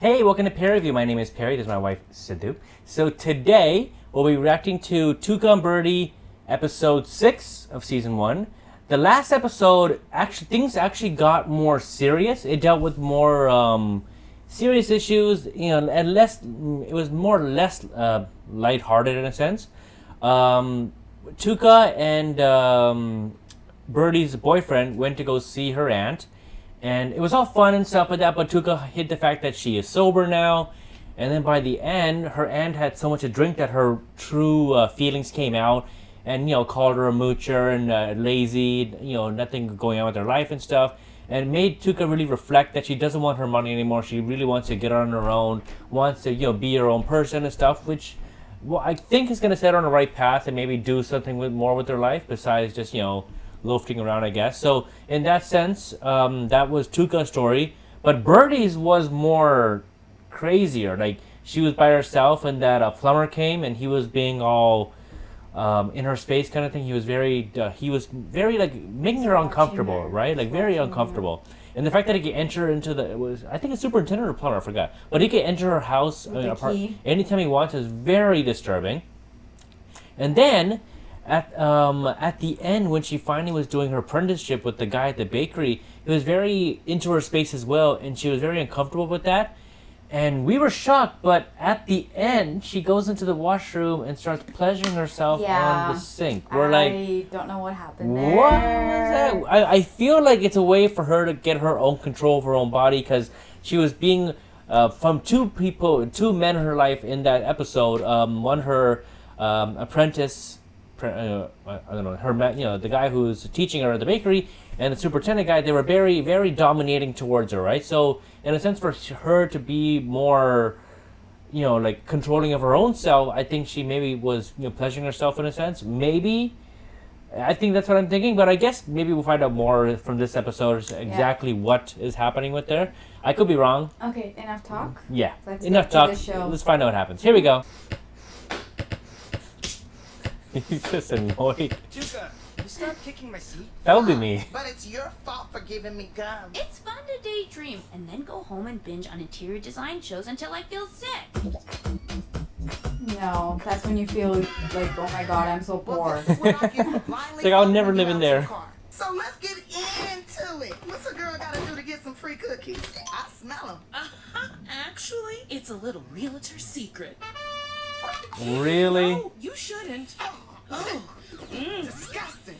Hey, welcome to Perry Review. My name is Perry. This is my wife, Sidhu. So today, we'll be reacting to Tuca and Bertie, episode 6 of season 1. The last episode, things actually got more serious. It dealt with more serious issues, and less. It was less lighthearted in a sense. Tuca and Bertie's boyfriend went to go see her aunt. And it was all fun and stuff like that, but Tuca hid the fact that she is sober now. And then by the end, her aunt had so much to drink that her true feelings came out. And, called her a moocher and lazy, nothing going on with her life and stuff. And it made Tuca really reflect that she doesn't want her money anymore. She really wants to get on her own, wants to, be her own person and stuff, which I think is going to set her on the right path and maybe do something more with her life besides just, loafing around, I guess. So in that sense, that was Tuca's story. But Bertie's was more crazier. Like, she was by herself and that a plumber came and he was being all in her space kind of thing. He was very like making her uncomfortable, right? Like very uncomfortable. And the fact that he could enter into I think a superintendent or plumber, I forgot. But he could enter her house anytime he wants is very disturbing. And then at the end, when she finally was doing her apprenticeship with the guy at the bakery, he was very into her space as well, and she was very uncomfortable with that. And we were shocked, but at the end, she goes into the washroom and starts pleasuring herself on the sink. We're I don't know what happened there. What was that? I feel like it's a way for her to get her own control of her own body, because she was being from two men in her life in that episode. One, her apprentice. I don't know, the guy who's teaching her at the bakery and the superintendent guy, they were very, very dominating towards her, right? So, in a sense, for her to be more, like controlling of her own self, I think she maybe was, pleasuring herself in a sense. Maybe. I think that's what I'm thinking, but I guess maybe we'll find out more from this episode exactly what is happening with her. I could be wrong. Okay, enough talk? Yeah, enough talk. Let's find out what happens. Here we go. He's just annoyed. Tuca, you stop kicking my seat. That would be me. But it's your fault for giving me gum. It's fun to daydream and then go home and binge on interior design shows until I feel sick. No, that's when you feel like, oh my god, I'm so poor. It's like I'll never live in there. So let's get into it. What's a girl gotta do to get some free cookies? I smell them. Actually, it's a little realtor secret. Really? No, you shouldn't. Oh, disgusting.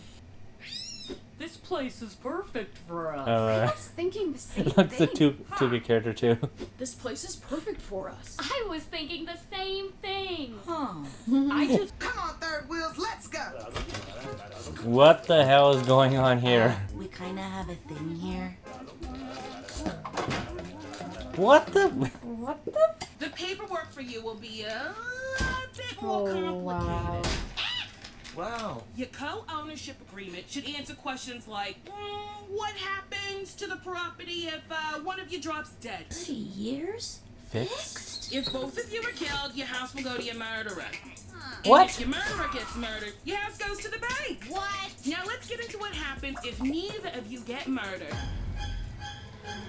This place is perfect for us. I was thinking the same Looks the thing. Tuca character too. This place is perfect for us. I was thinking the same thing. I just... Come on, third wheels, let's go. What the hell is going on here? We kind of have a thing here. What the? What the? The paperwork for you will be a bit more complicated. Wow. Your co-ownership agreement should answer questions like, what happens to the property if one of you drops dead? 30 years? Fixed? If both of you are killed, your house will go to your murderer. What? And if your murderer gets murdered, your house goes to the bank. What? Now let's get into what happens if neither of you get murdered.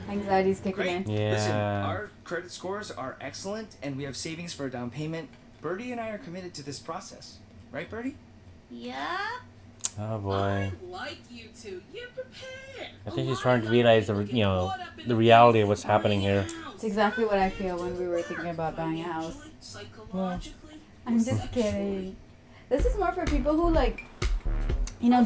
Anxiety's kicking in. Yeah. Listen, our credit scores are excellent, and we have savings for a down payment. Bertie and I are committed to this process. Right, Bertie? Yeah? Oh boy. I like you two. You're prepared. I think she's trying to realize the reality of what's happening here. It's exactly what I feel when we were thinking about buying a house. Psychologically. I'm just kidding. This is more for people who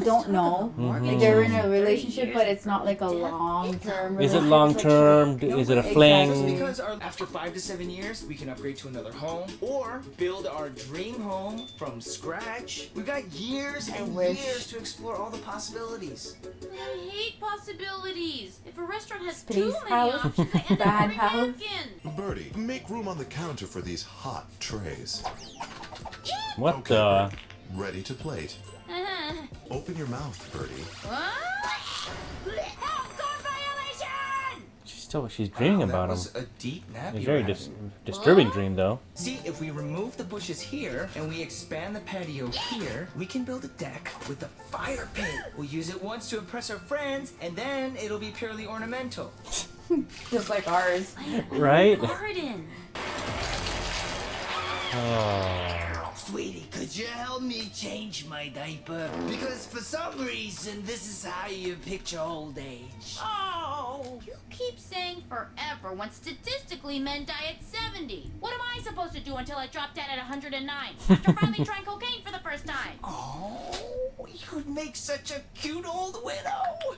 don't know. Like they're in a relationship, but it's not like a long-term relationship. Is it long-term? Is it a fling? Just because after 5 to 7 years, we can upgrade to another home or build our dream home from scratch. We've got years and years to explore all the possibilities. I hate possibilities. If a restaurant has Space too many house, options, I end bad up wearing house. napkin. Bertie, make room on the counter for these hot trays. What Okay, the? Bertie, ready to plate. Open your mouth, Bertie. Health code violation! She's dreaming Wow, about that him. was a deep nap It's a you very were having. disturbing dream, though. See, if we remove the bushes here and we expand the patio here, we can build a deck with a fire pit. We'll use it once to impress our friends, and then it'll be purely ornamental. Just like ours. I have a Right? garden. Oh. Sweetie, could you help me change my diaper? Because for some reason, this is how you picture old age. Oh, you keep saying forever when statistically men die at 70. What am I supposed to do until I drop dead at 109 after finally trying cocaine for the first time? Oh, you'd make such a cute old widow.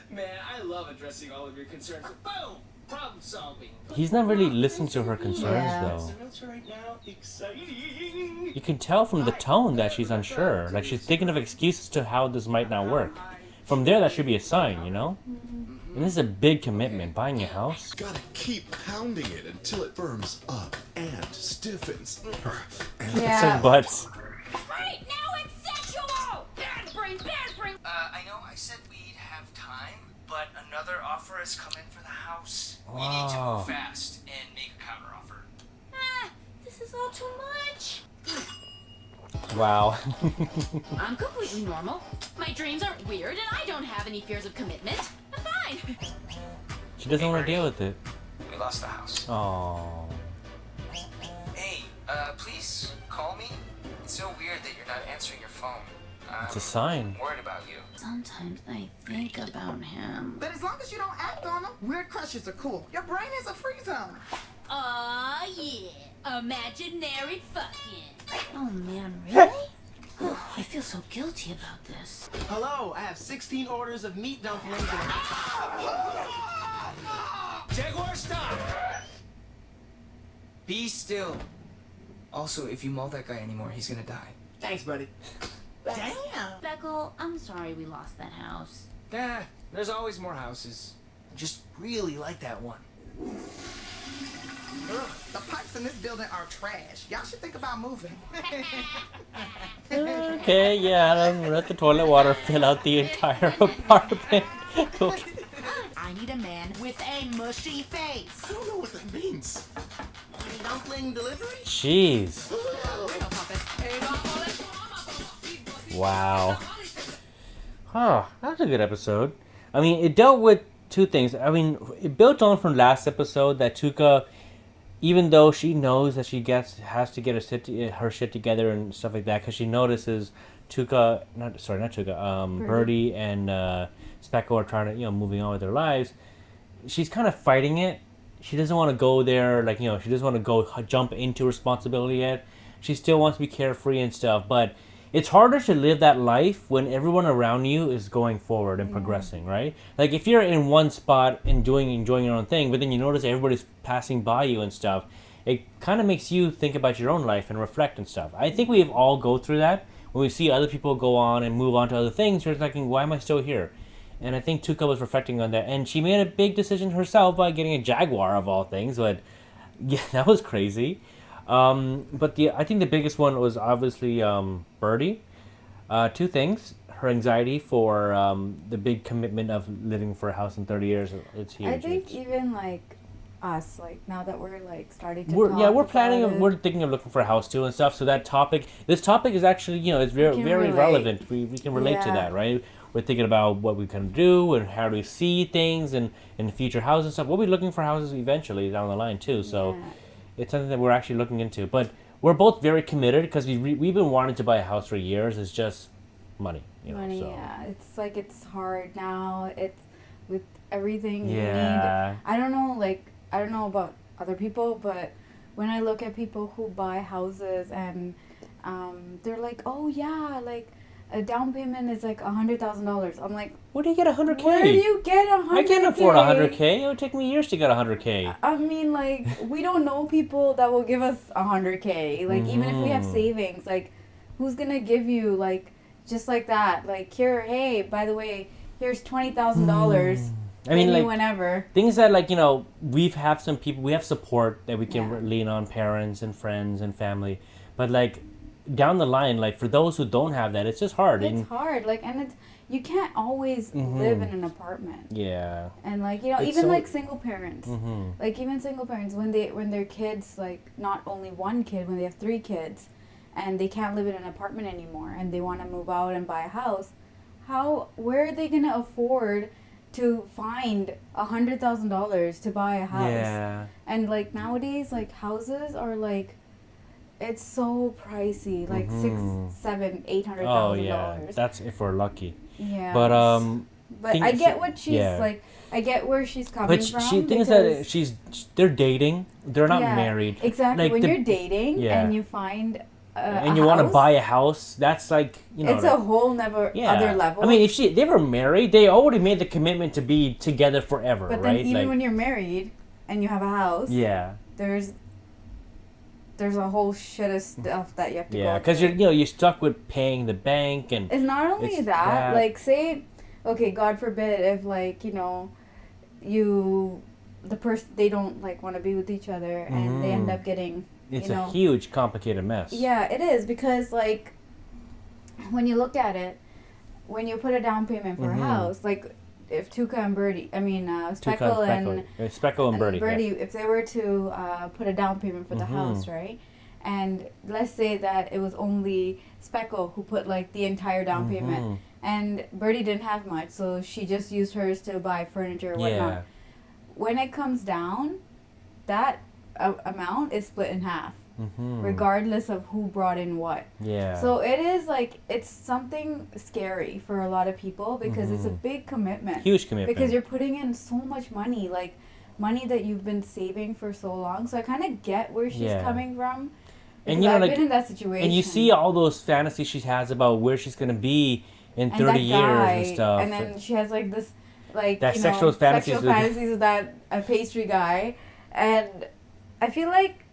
Man, I love addressing all of your concerns. Boom! Problem solving. He's not really listening to her concerns, Yeah. though. Realtor right now, exciting. You can tell from the tone that she's unsure. Like, she's thinking of excuses to how this might not work. From there, that should be a sign, you know? And this is a big commitment, buying a house. Gotta keep pounding it until it firms up and stiffens. And It's like butts. Right now it's sexual! Bad brain, bad brain! I know I said we'd have time, but another offer has come in for the house. We need to Wow. move fast and make a counter offer. This is all too much. Wow. I'm completely normal. My dreams aren't weird, and I don't have any fears of commitment. I'm fine. She doesn't want to deal with it. We lost the house. Oh. Hey, please call me. It's so weird that you're not answering your phone. It's a sign. Worried about you. Sometimes I think about him. But as long as you don't act on them, weird crushes are cool. Your brain is a free zone. Aw, yeah. Imaginary fucking. Oh, man, really? Oh, I feel so guilty about this. Hello, I have 16 orders of meat dumplings and Jaguar, stop! Be still. Also, if you maul that guy anymore, he's gonna die. Thanks, buddy. Damn. Speckle, I'm sorry we lost that house. There's always more houses. I just really like that one. Ugh, the pipes in this building are trash. Y'all should think about moving. Okay, yeah, let the toilet water fill out the entire apartment. Okay. I need a man with a mushy face. I don't know what that means. Dumpling delivery? Jeez. Wow. Huh, that was a good episode. I mean, it dealt with two things. I mean, it built on from last episode that Tuca, even though she knows that she has to get her shit together and stuff like that, because she notices Bertie and Speckle are trying to, moving on with their lives. She's kind of fighting it. She doesn't want to go there, she doesn't want to go jump into responsibility yet. She still wants to be carefree and stuff, but it's harder to live that life when everyone around you is going forward and progressing, right? Like, if you're in one spot enjoying your own thing, but then you notice everybody's passing by you and stuff, it kind of makes you think about your own life and reflect and stuff. I think we all go through that. When we see other people go on and move on to other things, you're thinking, why am I still here? And I think Tuca was reflecting on that. And she made a big decision herself by getting a Jaguar, of all things. But, yeah, that was crazy. But I think the biggest one was obviously Bertie. Two things. Her anxiety for the big commitment of living for a house in 30 years. It's huge. I think even us, now that we're starting to We're talk planning. about it, We're thinking of looking for a house too and stuff. So that topic, this topic is actually, it's very can very relate. relevant. We can relate to Yeah. that, right? We're thinking about what we can do and how do we see things and in future houses and stuff. We'll be looking for houses eventually down the line too. So Yeah. it's something that we're actually looking into. But we're both very committed because we've been wanting to buy a house for years. It's just money, money, So. yeah. It's hard now. It's with everything you Yeah. need. I don't know about other people, but when I look at people who buy houses and they're like, oh yeah, a down payment is $100,000. I'm like, Where do you get 100K? where do you get 100K? I can't afford 100K. It would take me years to get 100K. I mean, we don't know people that will give us 100K. Even if we have savings, who's gonna give you just like that? Here, hey, by the way, here's $20,000. I mean, whenever. Things that we have some people, we have support that we can lean on, parents and friends and family, but down the line, for those who don't have that, it's just hard. It's hard, and you can't always live in an apartment. Yeah. And It's even so- single parents, even single parents when their kids not only one kid, when they have 3 kids, and they can't live in an apartment anymore, and they want to move out and buy a house, where are they gonna afford to find $100,000 to buy a house. Yeah. And like nowadays, like houses are like, it's so pricey, like $600,000, $700,000, $800,000. Oh yeah, that's if we're lucky. Yeah. But But thing I is- get what she's yeah. like. I get where she's coming But from. she thinks because- that they're dating. They're not Yeah, married. Exactly. Like when the- you're dating yeah. and you find and you want to buy a house, that's like, you know. it's a whole other level. I mean, if they were married, they already made the commitment to be together forever, but right? then even Like, when you're married and you have a house, yeah, there's a whole shit of stuff that you have to yeah, go because through. you're stuck with paying the bank and It's not only it's that, that. like say, okay, God forbid if like, you know, the person, they don't like want to be with each other and they end up getting, it's you know, a huge, complicated mess. yeah, it is, because like when you look at it, when you put a down payment for a house, like if Tuca and Bertie, I mean Speckle and Speckle and Bertie. Yeah. if they were to put a down payment for the house, right? And let's say that it was only Speckle who put like the entire down payment, and Bertie didn't have much, so she just used hers to buy furniture or whatnot. Yeah. When it comes down, that amount is split in half, regardless of who brought in what. Yeah. So it is like, it's something scary for a lot of people because it's a big commitment. Huge commitment. Because you're putting in so much money, like money that you've been saving for so long. So I kind of get where she's coming from. And Because you know, I've like, been in that situation. and you see all those fantasies she has about where she's gonna be in And 30 that years guy, and stuff. And then she has like this, like, That you know, sexual fantasies with- with that pastry guy. And I feel like,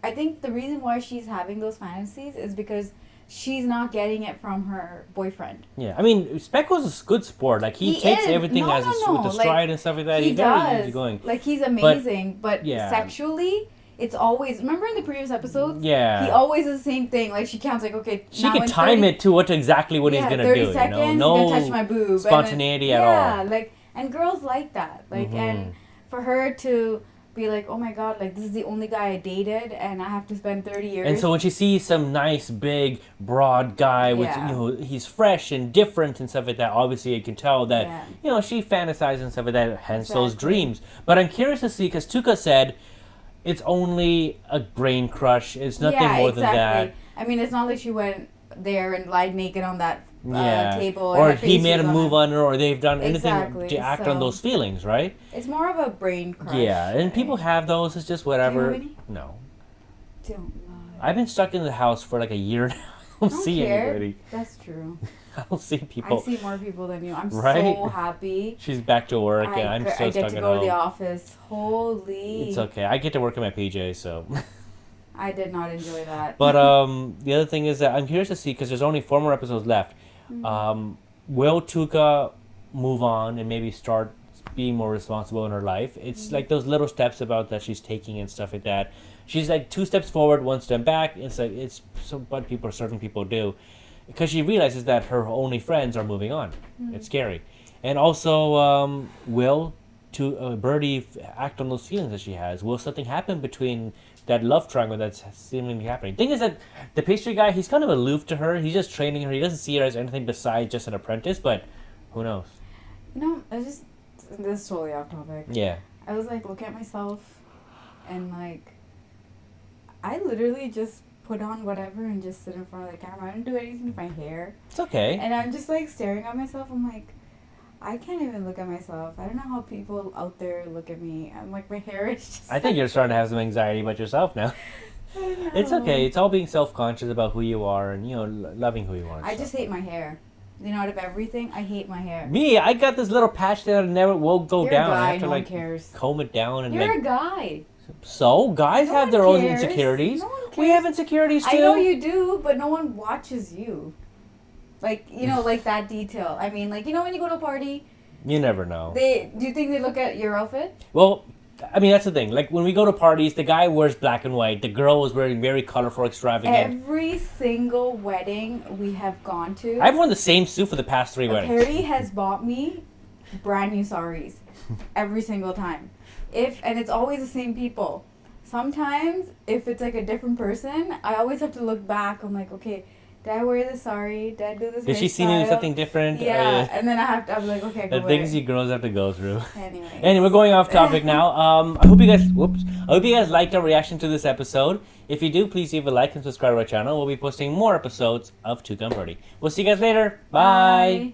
I think the reason why she's having those fantasies is because she's not getting it from her boyfriend. Yeah, I mean, Speckle's a good sport. Like he takes is. everything No, as no, with no. the Like, stride and stuff like that. He He's very does. easygoing. Like he's amazing, but yeah. sexually, it's always, remember in the previous episodes? Yeah. He always does the same thing. Like she counts like, okay, She now can in time 30 it to exactly what he's gonna 30 do. seconds, You he's know, gonna touch my boob. spontaneity and then, at all. Yeah, like, and girls like that. Like, and for her to be like, oh my god, like this is the only guy I dated, and I have to spend 30 years. And so when she sees some nice, big, broad guy with, Yeah. you know, he's fresh and different and stuff like that, obviously you can tell that, Yeah. you know, she fantasizes and stuff like that, hence those Exactly. dreams. But I'm curious to see, because Tuca said it's only a brain crush, it's nothing more than that. I mean, it's not like she went there and lied naked on that Yeah. table. Or and her he face made was a on move it. on her, or they've done anything Exactly, to act on so- those feelings, right? It's more of a brain crush. Yeah, and people have those, it's just whatever. Do you have any? No. Don't lie. I've been stuck in the house for like a year now. I don't see care. anybody. That's true. I don't see I people. see more people than you. I'm Right? so happy. She's back to work, and I'm so I get stuck to at go home. to the office. Holy. It's okay. I get to work in my PJs, so. I did not enjoy that. But the other thing is that I'm curious to see, because there's only 4 more episodes left. Will Tuca move on and maybe start being more responsible in her life? It's like those little steps about that she's taking and stuff like that. She's like 2 steps forward, 1 step back. It's like it's so what certain people do, because she realizes that her only friends are moving on. It's scary, and also will Bertie act on those feelings that she has? Will something happen between that love triangle that's seemingly happening? Thing is that the pastry guy, he's kind of aloof to her. He's just training her. He doesn't see her as anything besides just an apprentice. But who knows? You know, this is totally off topic. Yeah. I was like, looking at myself, and like, I literally just put on whatever and just sit in front of the camera. I didn't do anything with my hair. It's okay. And I'm just like staring at myself. I'm like, I can't even look at myself. I don't know how people out there look at me. I'm like, my hair is just. I think you're starting to have some anxiety about yourself now. It's okay. It's all being self-conscious about who you are and, you know, loving who you are. and I stuff. just hate my hair. You know, out of everything, I hate my hair. Me, I got this little patch that never will go You're down. a guy, I have to no one like cares. comb it down and You're like. a guy. So guys No have one their own cares. insecurities. No one We cares. have insecurities too. I know you do, but no one watches you. Like, you know, like that detail. I mean, like, you know when you go to a party, You never know. do you think they look at your outfit? Well, I mean that's the thing. Like when we go to parties, the guy wears black and white. The girl was wearing very colorful, extravagant. Every single wedding we have gone to, I've worn the same suit for the past 3 weddings. Perry has bought me brand new saris every single time. And it's always the same people. Sometimes, if it's like a different person, I always have to look back. I'm like, okay, Did I wear this sari? Did I do this? Did she see me with hairstyle? something different? Yeah, and then I'm like, okay, The go things wear you girls have to go through. it. Anyways. Anyway, we're going off topic now. I hope you guys. I hope you guys liked our reaction to this episode. If you do, please leave a like and subscribe to our channel. We'll be posting more episodes of Tuca and Bertie. We'll see you guys later. Bye.